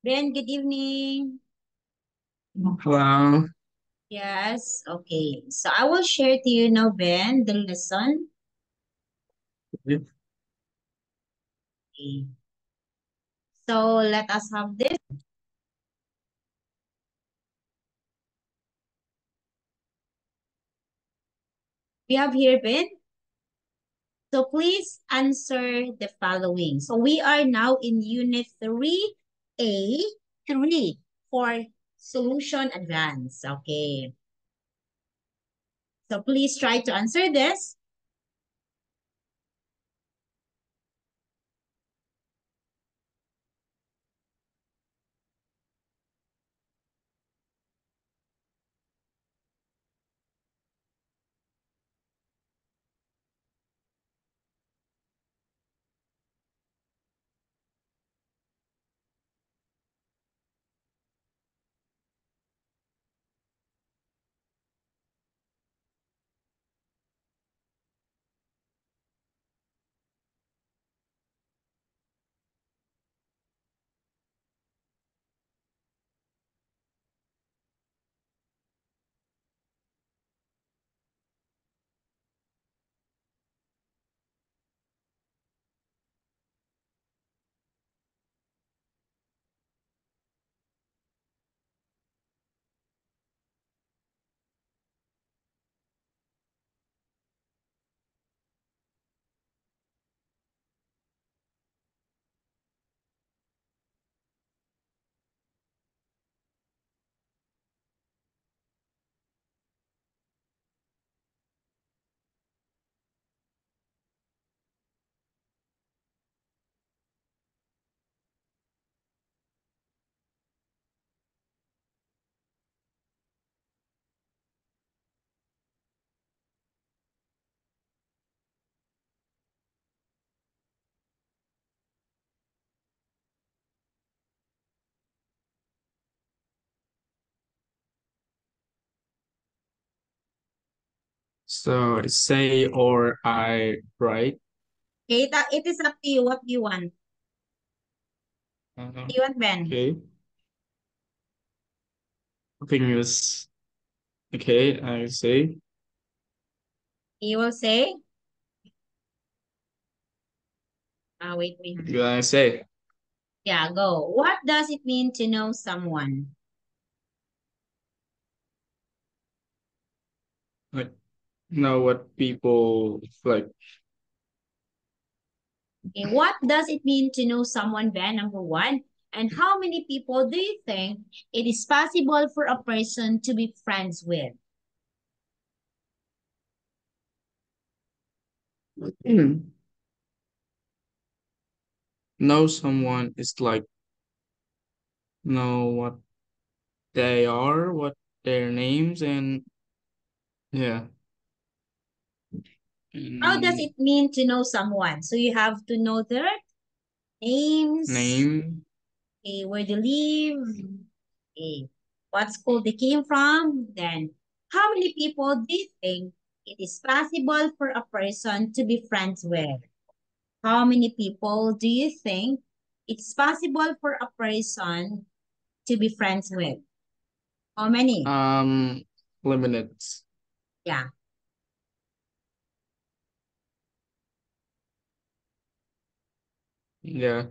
Ben, good evening. Wow. Yes, okay. So I will share to you now, Ben, the lesson. Okay. So let us have this. We have here, Ben. So please answer the following. So we are now in Unit 3A, 3 for Solution Advance. Okay. So please try to answer this. So say or I write. Okay, it is up to you. What do you want? Uh, Do you want, Ben? okay. I think it's okay. I say. You will say, wait. Good. I say. Yeah, go. What does it mean to know someone? Like know what people like. Okay, what does it mean to know someone, Ben? Number one. And how many people do you think it is possible for a person to be friends with? Know someone is like know what they are, what their names, and yeah, How does and it mean to know someone? So you have to know their names, name. okay, where they live, okay, what school they came from. Then, how many people do you think it is possible for a person to be friends with? How many people do you think it's possible for a person to be friends with? How many? Um, Limited. Yeah. Yeah.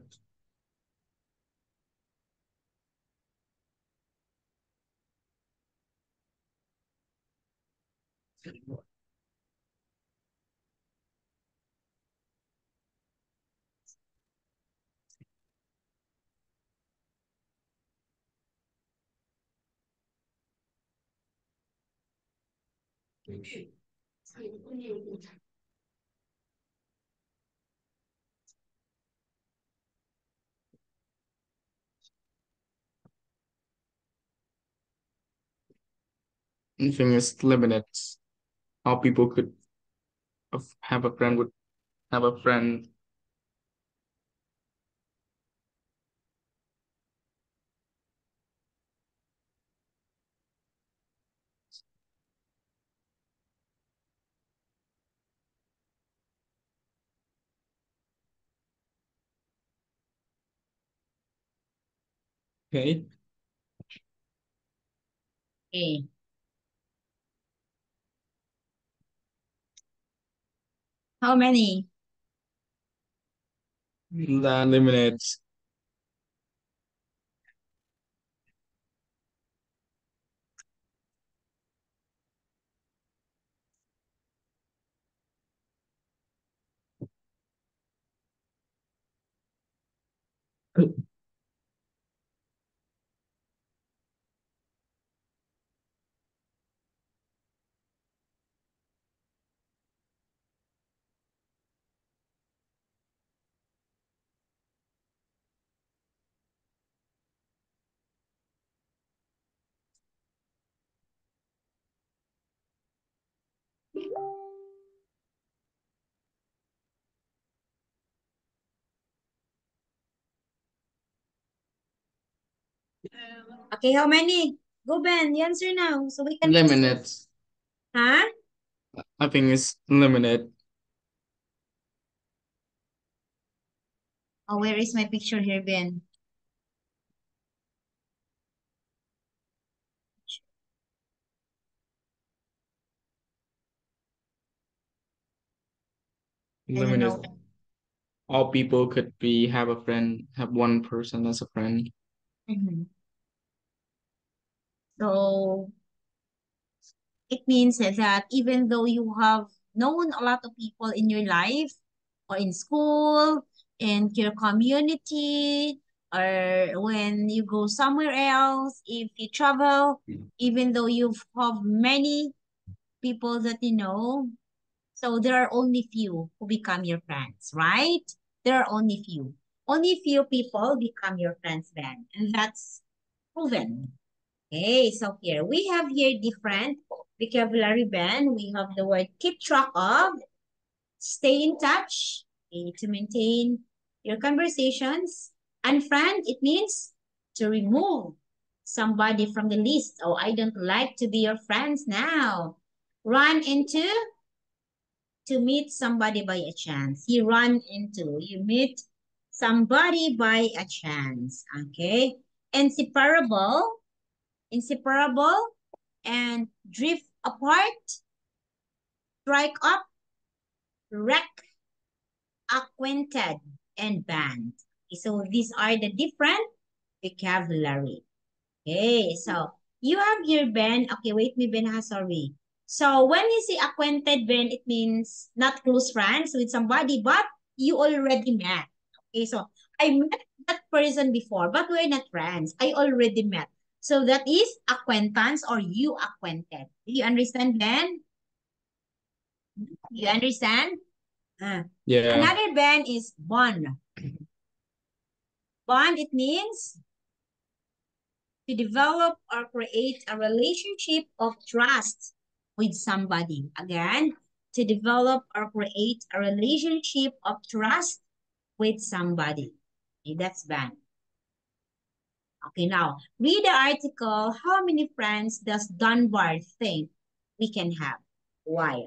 I think it's limited. How people could have a friend would have a friend. Okay. Okay. How many? That eliminates Okay, how many? Go, Ben. The answer now, so we can proceed. eliminates. Huh? I think it's eliminate. Oh, where is my picture here, Ben? I don't Eliminate. know. All people could be have a friend, have one person as a friend. Mhm. So it means that even though you have known a lot of people in your life or in school, in your community, or when you go somewhere else, if you travel, even though you have many people that you know, so there are only few who become your friends, right? There are only few. Only few people become your friends then, and that's proven. Okay, so here we have here different vocabulary band. We have the word keep track of, stay in touch, okay, to maintain your conversations. Unfriend, it means to remove somebody from the list. Oh, I don't like to be your friends now. Run into, to meet somebody by a chance. You run into, you meet somebody by a chance. Okay. Inseparable, inseparable, and drift apart, strike up, wreck, acquainted, and banned. Okay, so these are the different vocabulary. Okay, so you have your Ben. Okay, wait, me Ben ha, sorry. So when you say acquainted Ben, it means not close friends with somebody, but you already met. Okay, so I met that person before, but we're not friends. I already met. So that is acquaintance or you acquainted. Do you understand, Ben? You understand? Uh, Yeah. Another band is bond. Bond, it means to develop or create a relationship of trust with somebody. Again, to develop or create a relationship of trust with somebody. Okay, that's band. Okay, now read the article. How many friends does Dunbar think we can have? Why?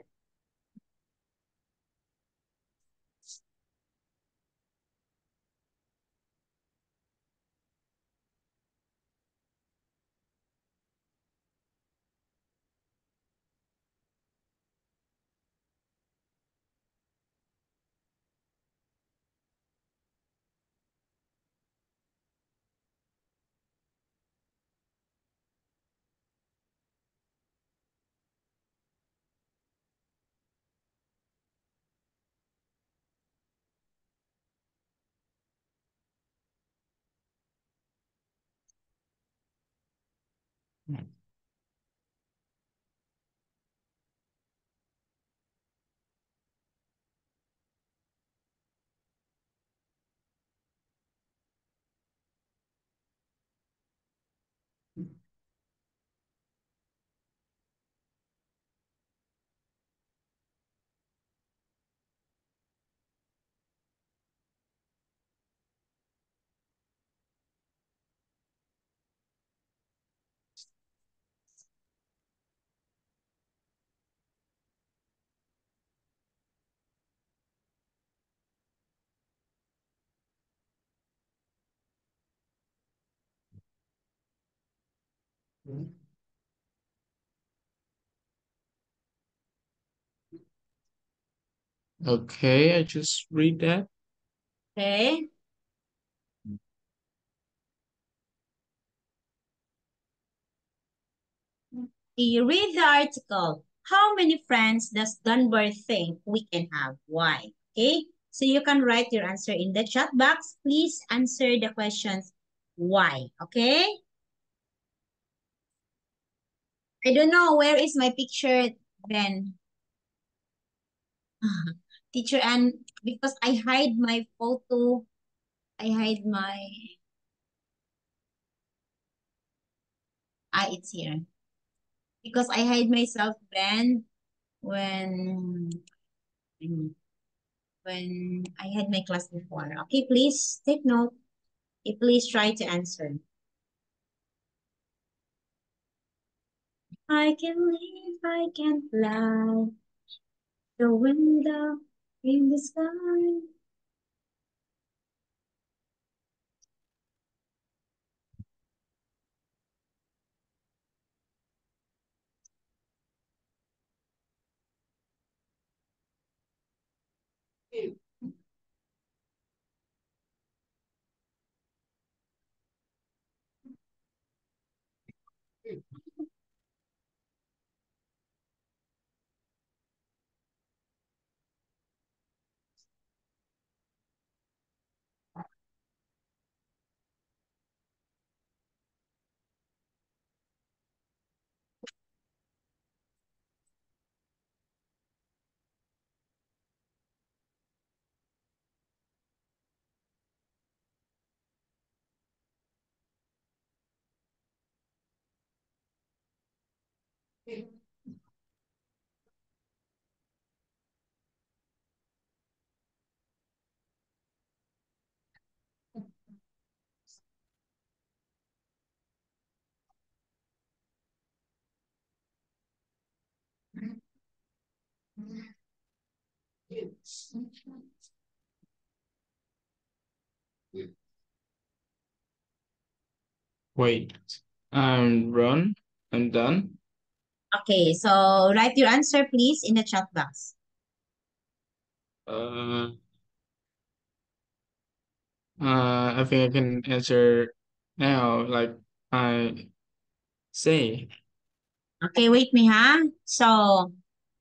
Okay, I just read that. Okay. You read the article. How many friends does Dunbar think we can have? Why? Okay. So you can write your answer in the chat box. Please answer the questions. Why? Okay. I don't know where is my picture, Ben. Teacher Ann, because I hide my photo. I hide my. It's here. Because I hide myself, Ben, when when I had my class before. Okay, please take note. Okay, please try to answer. I can live, I can fly. The window in the sky. Wait, I'm run. I'm done. Okay, so write your answer, please, in the chat box. Uh, I think I can answer now. Like I say, Okay, wait me, huh? So,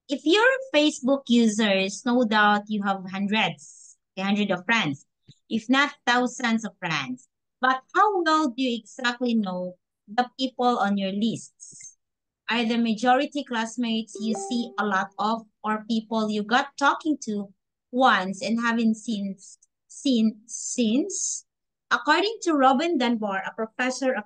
if you're Facebook users, no doubt you have hundreds, a hundred of friends, if not thousands of friends. But how well do you exactly know the people on your lists? Are the majority classmates you see a lot of, or people you got talking to once and haven't seen since? According to Robin Dunbar, a professor of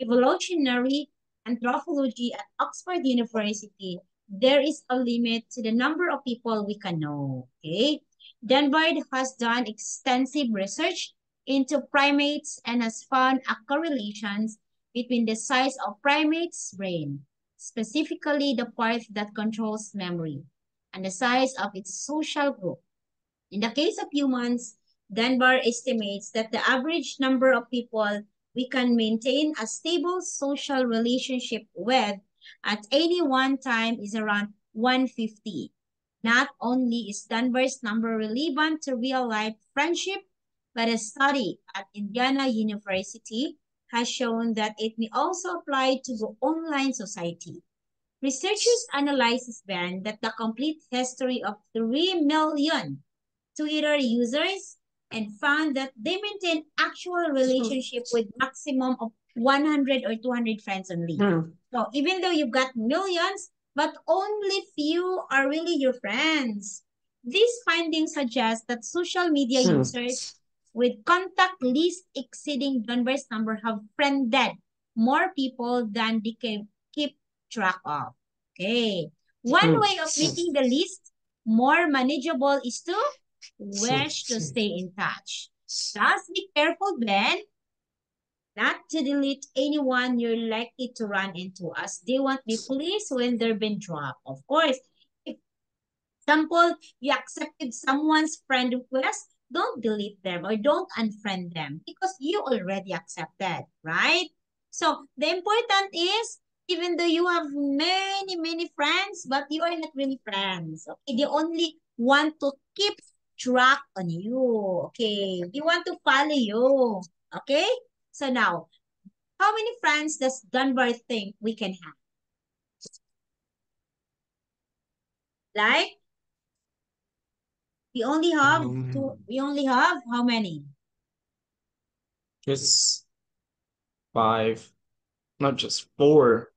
evolutionary anthropology at Oxford University, there is a limit to the number of people we can know. Okay, Dunbar has done extensive research into primates and has found a correlations between the size of primate's brain, specifically the part that controls memory, and the size of its social group. In the case of humans, Dunbar estimates that the average number of people we can maintain a stable social relationship with at any one time is around 150. Not only is Dunbar's number relevant to real-life friendship, but a study at Indiana University has shown that it may also apply to the online society. Researchers analyzed then that the complete history of 3 million Twitter users and found that they maintain actual relationship with maximum of 100 or 200 friends only. So even though you've got millions, but only few are really your friends. These findings suggest that social media users with contact list exceeding Dunbar's number have friended more people than they can keep track of. Okay. One way of making the list more manageable is to wish to stay in touch. Just be careful, Ben, not to delete anyone you're likely to run into, as they won't be pleased when they've been dropped. Of course, if example, you accepted someone's friend request, don't delete them or don't unfriend them because you already accepted, right? So the important is, even though you have many, many friends, but you are not really friends. Okay, they only want to keep track on you. Okay, they want to follow you. Okay, so now, how many friends does Dunbar think we can have? Like, we only have two. Um, We only have how many? just five, not just four.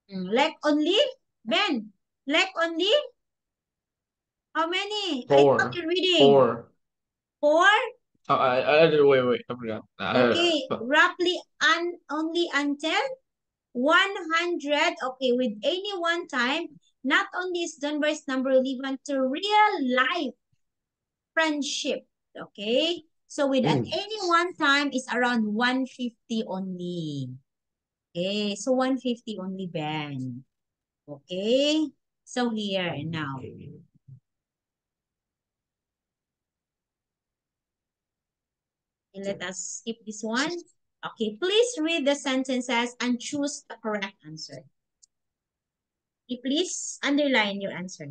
Like only? Ben, like only? How many? I thought Four. you're reading. Four. Four? Oh, wait, I forgot. Okay, roughly only until 100. Okay, with any one time, not only is Dunbar's number relevant to real life friendship. Okay, so with at mm, any one time is around 150 only. Okay, so 150 only, Ben. Okay, so here now. Okay, let us skip this one. Okay, please read the sentences and choose the correct answer. Okay, please underline your answer.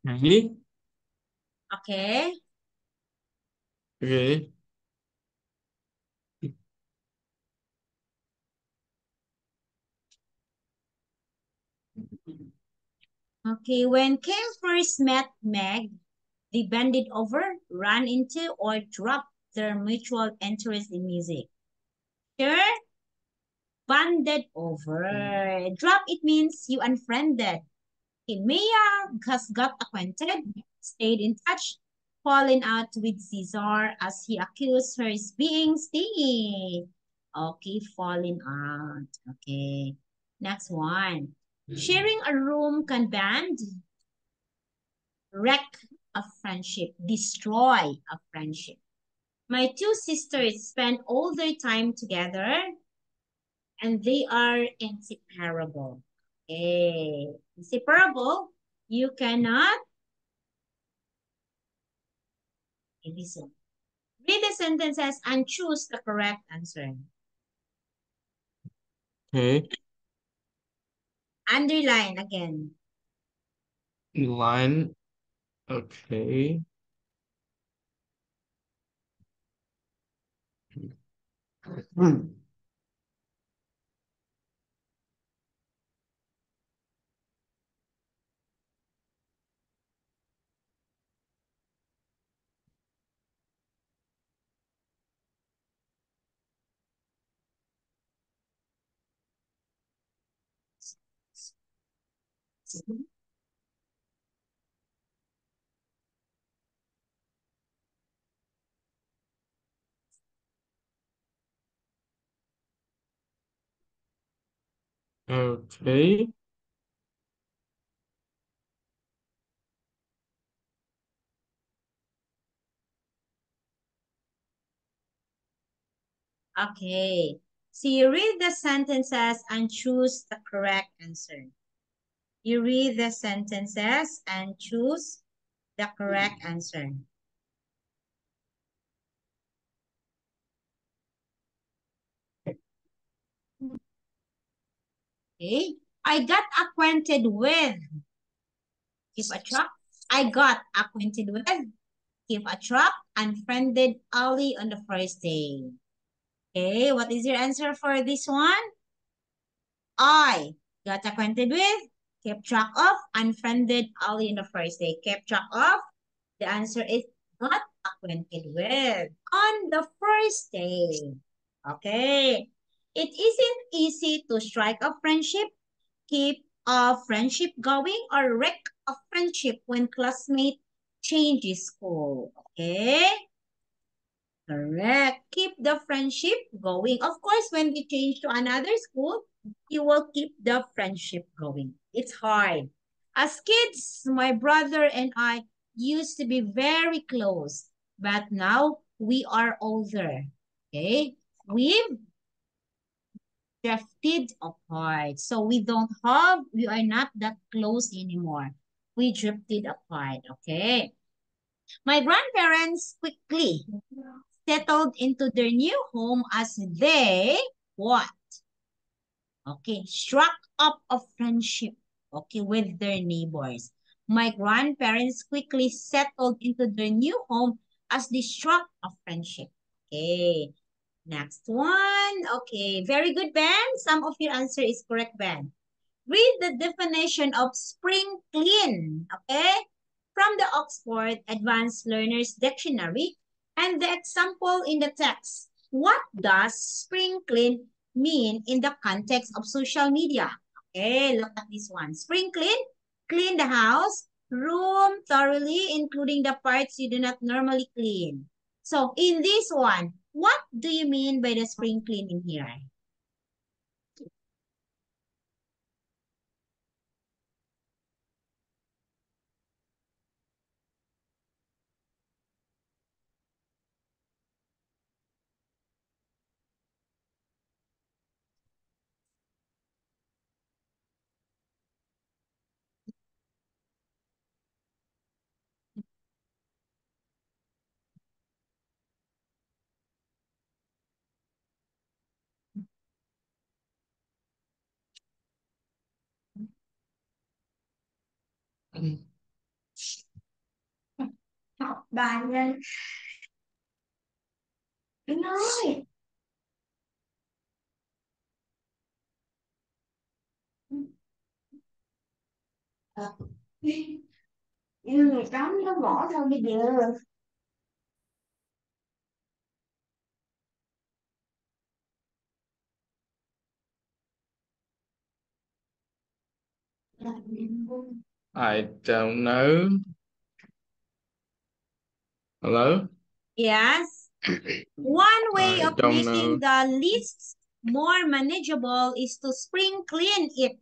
okay. Okay. Okay. Okay, when Kim first met Meg, they bonded over, ran into, or dropped their mutual interest in music. Sure, bonded over. Drop it means you unfriended. Okay, Mia has got acquainted, stayed in touch, fallen out with Caesar as he accused her of being stingy. Okay, falling out. Okay. Next one. Sharing a room can bond, wreck a friendship, destroy a friendship. My two sisters spend all their time together and they are inseparable. Okay. Inseparable, you cannot listen. Read the sentences and choose the correct answer. Okay. Underline again. Line. Okay. Hmm. Okay. Okay. So you read the sentences and choose the correct answer. You read the sentences and choose the correct answer. Okay. I got acquainted with. Keep a track. I got acquainted with. Keep a track. Unfriended Ali on the first day. Okay. What is your answer for this one? I got acquainted with. Kept track of. Unfriended Ali on the first day. Kept track of. The answer is got acquainted with on the first day. Okay. It isn't easy to strike a friendship, keep a friendship going, or wreck a friendship when classmate changes school. Okay. Correct. Keep the friendship going. Of course, when we change to another school, you will keep the friendship going. It's hard. As kids, my brother and I used to be very close, but now we are older. Okay? We've drifted apart. So we are not that close anymore. We drifted apart. Okay? My grandparents quickly settled into their new home as they what? Okay, struck up a friendship, okay, with their neighbors. My grandparents quickly settled into their new home as they struck a friendship. Okay, next one. Okay, very good, Ben. Some of your answer is correct, Ben. Read the definition of spring clean, okay? From the Oxford Advanced Learners Dictionary and the example in the text. What does spring clean mean in the context of social media? Okay, look at this one. Spring clean, clean the house, room thoroughly, including the parts you do not normally clean. So in this one, what do you mean by the spring clean in here? Học bài lên. Đứng nói. Ờ. Nhưng người cấm nó bỏ thôi bây giờ. I don't know. Hello? Yes. One way I of don't know. making the list more manageable is to spring clean it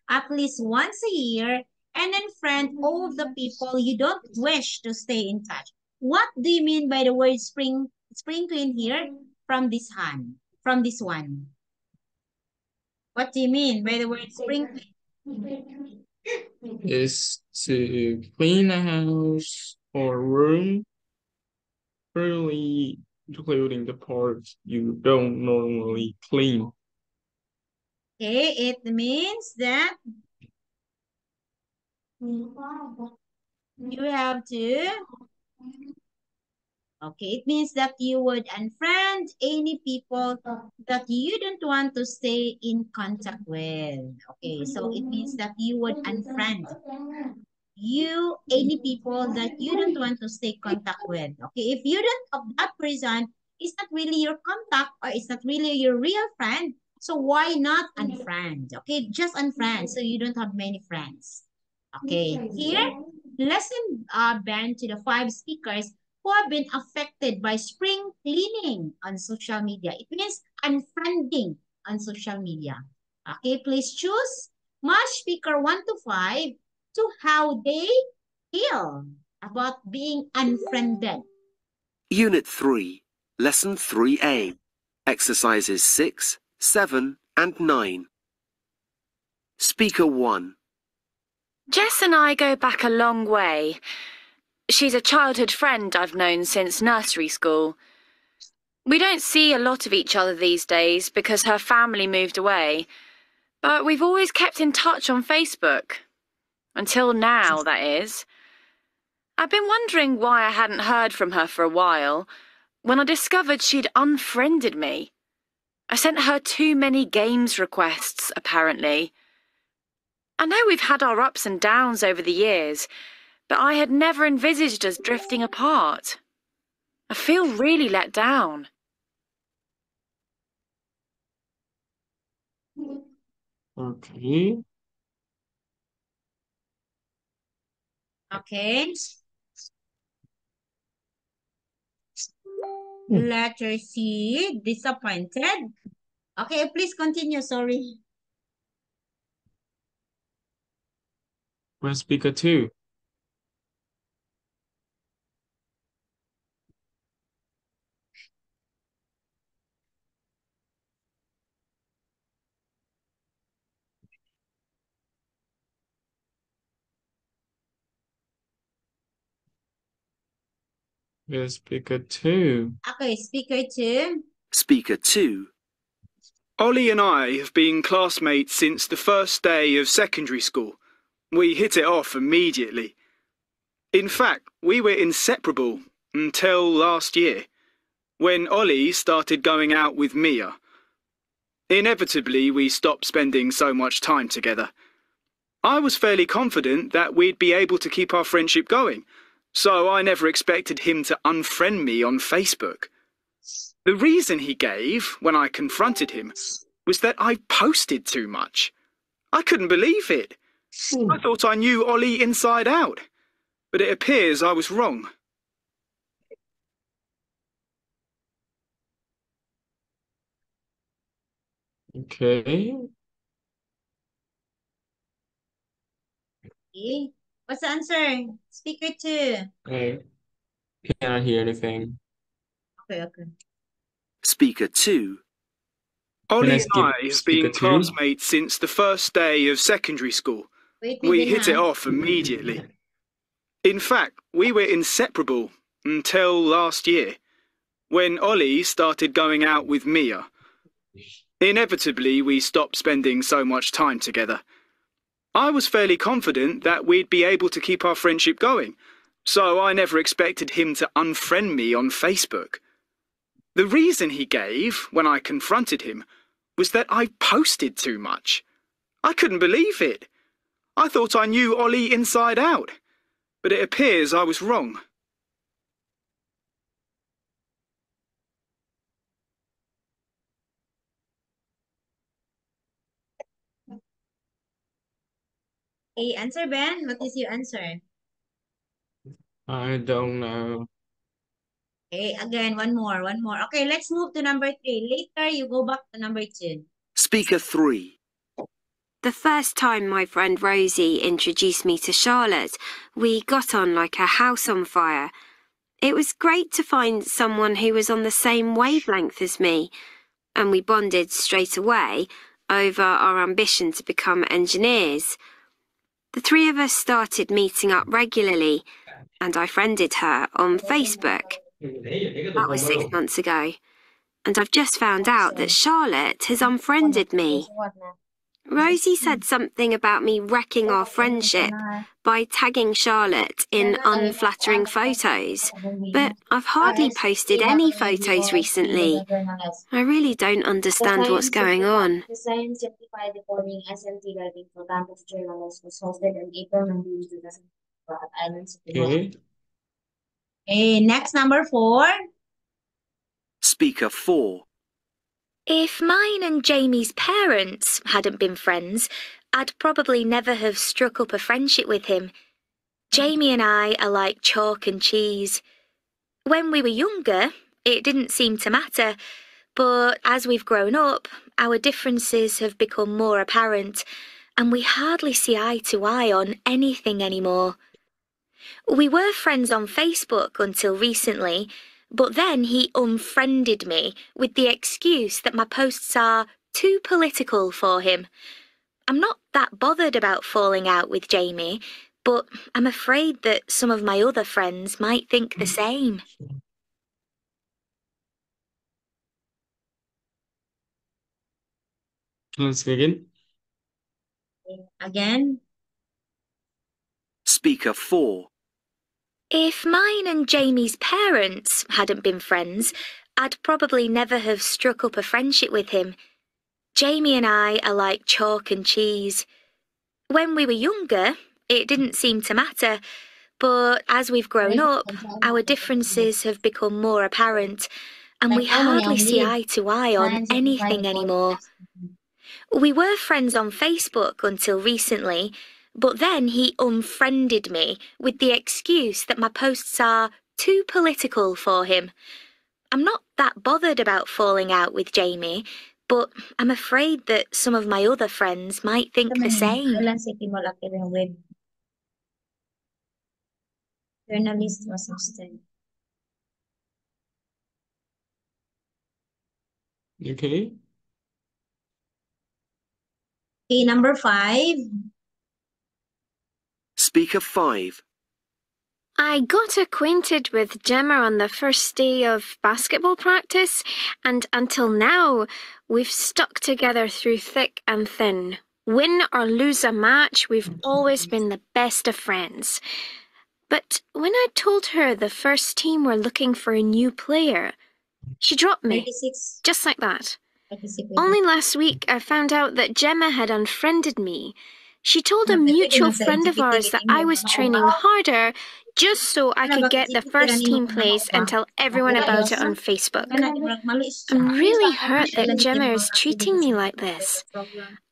at least once a year and unfriend all of the people you don't wish to stay in touch. What do you mean by the word spring clean here from this hand, from this one? What do you mean by the word spring clean? Is to clean a house or room, really including the parts you don't normally clean. Okay, it means that you have to. Okay, it means that you would unfriend any people that you don't want to stay in contact with. Okay, so it means that you would unfriend any people that you don't want to stay contact with. Okay, if you don't of that person is not really your contact or it's not really your real friend, so why not unfriend? Okay, just unfriend so you don't have many friends. Okay, here, lesson banned to the 5 speakers who have been affected by spring cleaning on social media. It means unfriending on social media. Okay, please choose match speaker 1 to 5 to how they feel about being unfriended. Unit 3, Lesson 3A. Exercises 6, 7 and 9. Speaker 1. Jess and I go back a long way. She's a childhood friend I've known since nursery school. We don't see a lot of each other these days because her family moved away, but we've always kept in touch on Facebook. Until now, that is. I've been wondering why I hadn't heard from her for a while, when I discovered she'd unfriended me. I sent her too many games requests, apparently. I know we've had our ups and downs over the years, but I had never envisaged us drifting apart. I feel really let down. Okay. Okay. Letter C, disappointed. Okay, please continue, sorry. Where's speaker 2? Where's speaker 2? Okay, speaker 2. Speaker 2. Ollie and I have been classmates since the first day of secondary school. We hit it off immediately. In fact, we were inseparable until last year, when Ollie started going out with Mia. Inevitably, we stopped spending so much time together. I was fairly confident that we'd be able to keep our friendship going, so I never expected him to unfriend me on Facebook. The reason he gave, when I confronted him, was that I posted too much. I couldn't believe it. I thought I knew Ollie inside out, but it appears I was wrong. Okay. Okay. What's the answer? Speaker 2. I cannot hear anything. Okay. Speaker 2. Ollie and I have been classmates since the first day of secondary school. We hit it off immediately. In fact, we were inseparable until last year, when Ollie started going out with Mia. Inevitably, we stopped spending so much time together. I was fairly confident that we'd be able to keep our friendship going, so I never expected him to unfriend me on Facebook. The reason he gave, when I confronted him, was that I posted too much. I couldn't believe it. I thought I knew Ollie inside out, but it appears I was wrong. Okay, answer, Ben. What is your answer? I don't know. Okay, again, one more. Okay, let's move to number 3. Later, you go back to number 2. Speaker 3. The first time my friend Rosie introduced me to Charlotte, we got on like a house on fire. It was great to find someone who was on the same wavelength as me, and we bonded straight away over our ambition to become engineers. The three of us started meeting up regularly, and I friended her on Facebook. That was 6 months ago, and I've just found out that Charlotte has unfriended me. Rosie said something about me wrecking our friendship by tagging Charlotte in unflattering photos, but I've hardly posted any photos recently. I really don't understand what's going on. The Science Certified Reporting SMT Writing for Campus Journalist was hosted on April 19, 2004 at Islands of Okay. Okay, next, number 4. Speaker 4. If mine and Jamie's parents hadn't been friends, I'd probably never have struck up a friendship with him. Jamie and I are like chalk and cheese. When we were younger, it didn't seem to matter, but as we've grown up, our differences have become more apparent, and we hardly see eye to eye on anything anymore. We were friends on Facebook until recently, But then he unfriended me with the excuse that my posts are too political for him. I'm not that bothered about falling out with Jamie, but I'm afraid that some of my other friends might think the same. Let's begin. Again. Speaker 4. If mine and Jamie's parents hadn't been friends, I'd probably never have struck up a friendship with him. Jamie and I are like chalk and cheese. When we were younger, it didn't seem to matter, but as we've grown up, our differences have become more apparent, and we hardly see eye to eye on anything anymore. We were friends on Facebook until recently, but then he unfriended me with the excuse that my posts are too political for him. I'm not that bothered about falling out with Jamie, but I'm afraid that some of my other friends might think the same. Journalist assistant. Okay. Okay, number 5. Speaker 5. I got acquainted with Gemma on the first day of basketball practice, and until now, we've stuck together through thick and thin. Win or lose a match, we've always been the best of friends. But when I told her the first team were looking for a new player, she dropped me, 36. just like that. 36. Only last week I found out that Gemma had unfriended me. She told a mutual friend of ours that I was training harder just so I could get the first team place and tell everyone about it on Facebook. I'm really hurt that Gemma is treating me like this.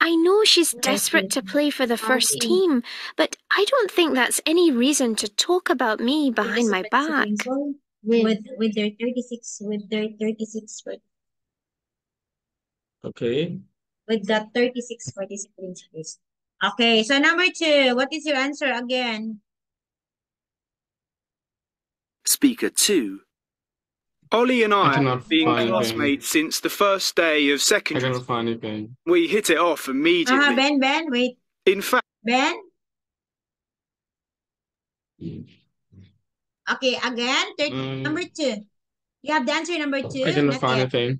I know she's desperate to play for the first team, but I don't think that's any reason to talk about me behind my back. With their 36, Okay. with that 36 participants. Okay, so number 2, what is your answer again? Speaker 2. Ollie and I cannot have been find classmates since the first day of I secondary cannot school. find anything. We hit it off immediately. Ben, wait. In fact, Ben? Okay, again, number 2. You have the answer number 2? I cannot Not find yet. anything.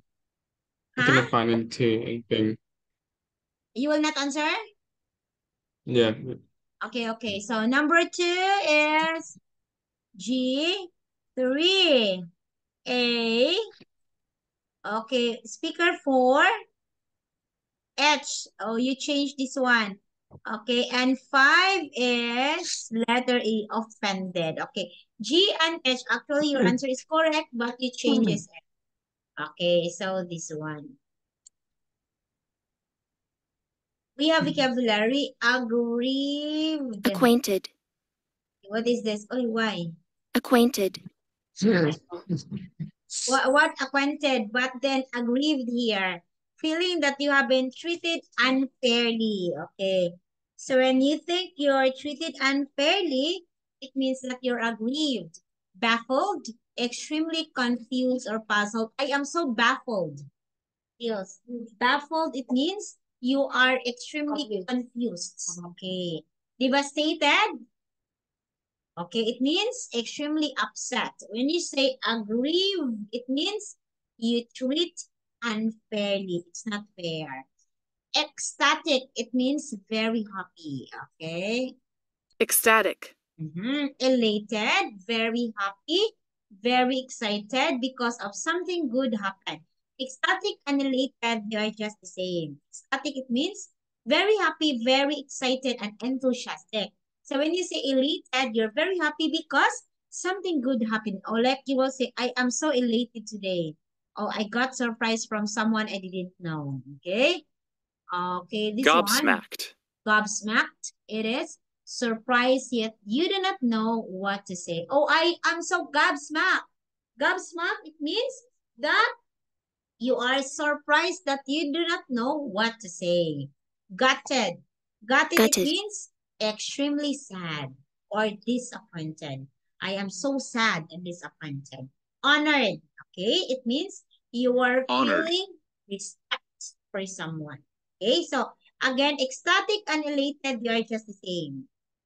I Huh? cannot find anything. You will not answer? Yeah. Okay. So number 2 is G, 3, A. Okay, speaker 4, H. Oh, you changed this one. Okay, and 5 is letter E, offended. Okay, G and H. Actually, your answer is correct, but you changes it. Okay, so this one. We have vocabulary, aggrieved. Acquainted. What is this? Oh, why? Acquainted. What acquainted, but then aggrieved here. Feeling that you have been treated unfairly. Okay. So when you think you're treated unfairly, it means that you're aggrieved, baffled, extremely confused or puzzled. I am so baffled. Yes. Baffled, it means you are extremely confused. Okay. Devastated. Okay, it means extremely upset. When you say aggrieved, it means you treat unfairly. It's not fair. Ecstatic, it means very happy. Okay. Ecstatic. Elated, very happy, very excited because of something good happened. Ecstatic and elated, they are just the same. Ecstatic, it means very happy, very excited, and enthusiastic. So when you say elated, you're very happy because something good happened. Or like you will say, I am so elated today. Oh, I got surprise from someone I didn't know. Okay? Okay, this one. Gobsmacked. Gobsmacked, it is. Surprised yet you do not know what to say. Oh, I'm so gobsmacked. Gobsmacked, it means that you are surprised that you do not know what to say. Gutted. Gutted, it means extremely sad or disappointed. I am so sad and disappointed. Honored. Okay, it means you are Honored. feeling respect for someone. Okay, so again, ecstatic and elated, they are just the same.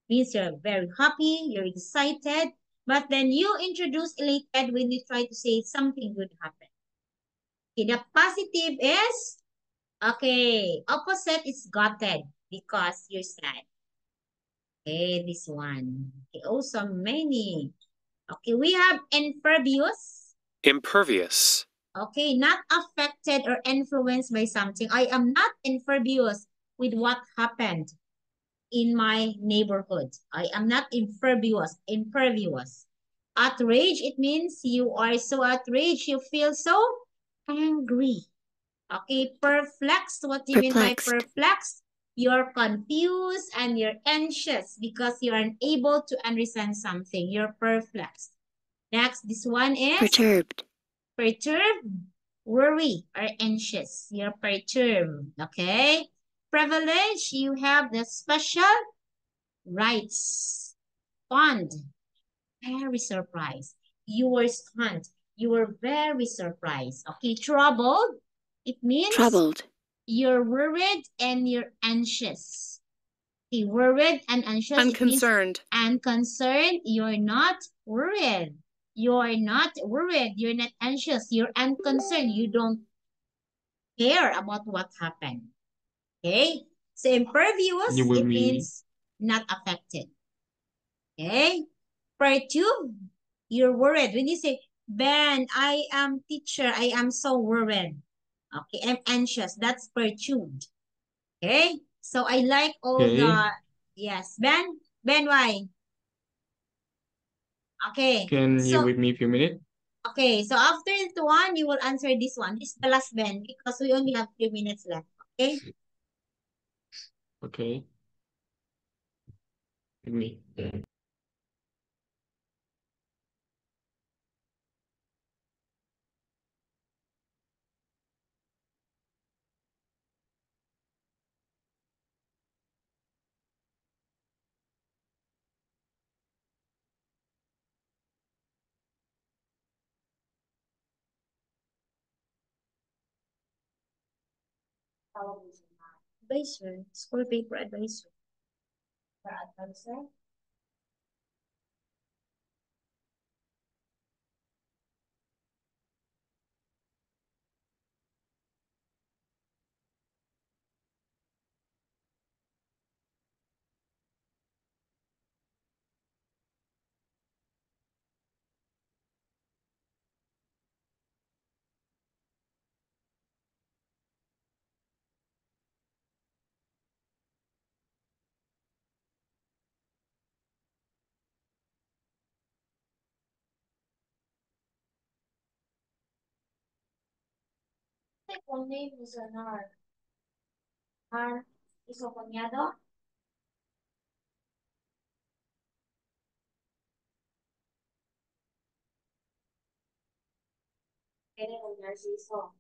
Means you're very happy, you're excited, but then you introduce elated when you try to say something good happened. Okay, the positive is, okay, opposite is gutted because you're sad. Okay, this one. Okay, oh, so many. Okay, we have impervious. Impervious. Okay, not affected or influenced by something. I am not impervious with what happened in my neighborhood. I am not impervious. Outrage, it means you are so outraged, you feel so angry. Okay, perplexed. What do you mean by perplexed? You're confused and you're anxious because you're unable to understand something. You're perplexed. Next, this one is Perturbed. Perturbed, worry, or anxious. You're perturbed. Okay. Privilege, you have the special rights. Fond, very surprised. You were stunned. You were very surprised. Okay. Troubled, it means Troubled. you're worried and you're anxious. Okay, worried and anxious. I'm it means- concerned. and concerned, you're not worried. You're not worried. You're not anxious. You're unconcerned. You don't care about what happened. Okay? So impervious, You will it be- means not affected. Okay? Perturbed, you're worried. When you say, Ben, I am teacher, I am so worried. Okay, I'm anxious. That's perturbed. Okay? So I like all Okay. the, yes. Ben, why? Okay. Can you so, wait me a few minutes? Okay, so after the one, you will answer this one. This is the last, Ben, because we only have 3 minutes left. Okay? Okay. With me. Advisor, school paper advisor. For advisor? Full name is Anar. ¿Y su cuñado? Era el Narciso.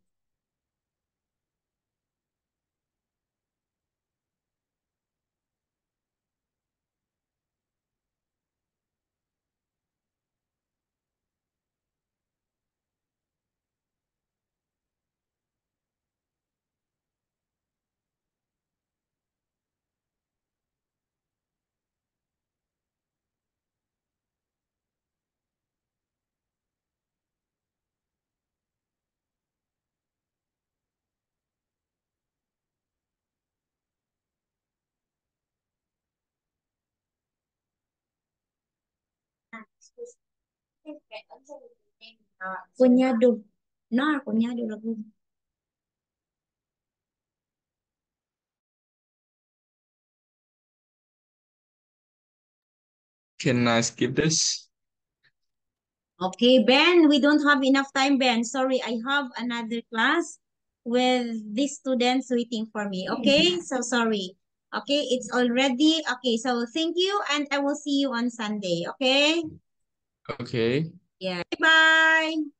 Cuñado. No, cuñado lagu. Can I skip this? Okay, Ben, we don't have enough time, Ben. Sorry, I have another class with these students waiting for me. Okay, so sorry. Okay, it's already, okay, so thank you and I will see you on Sunday, okay? Okay. Yeah, bye.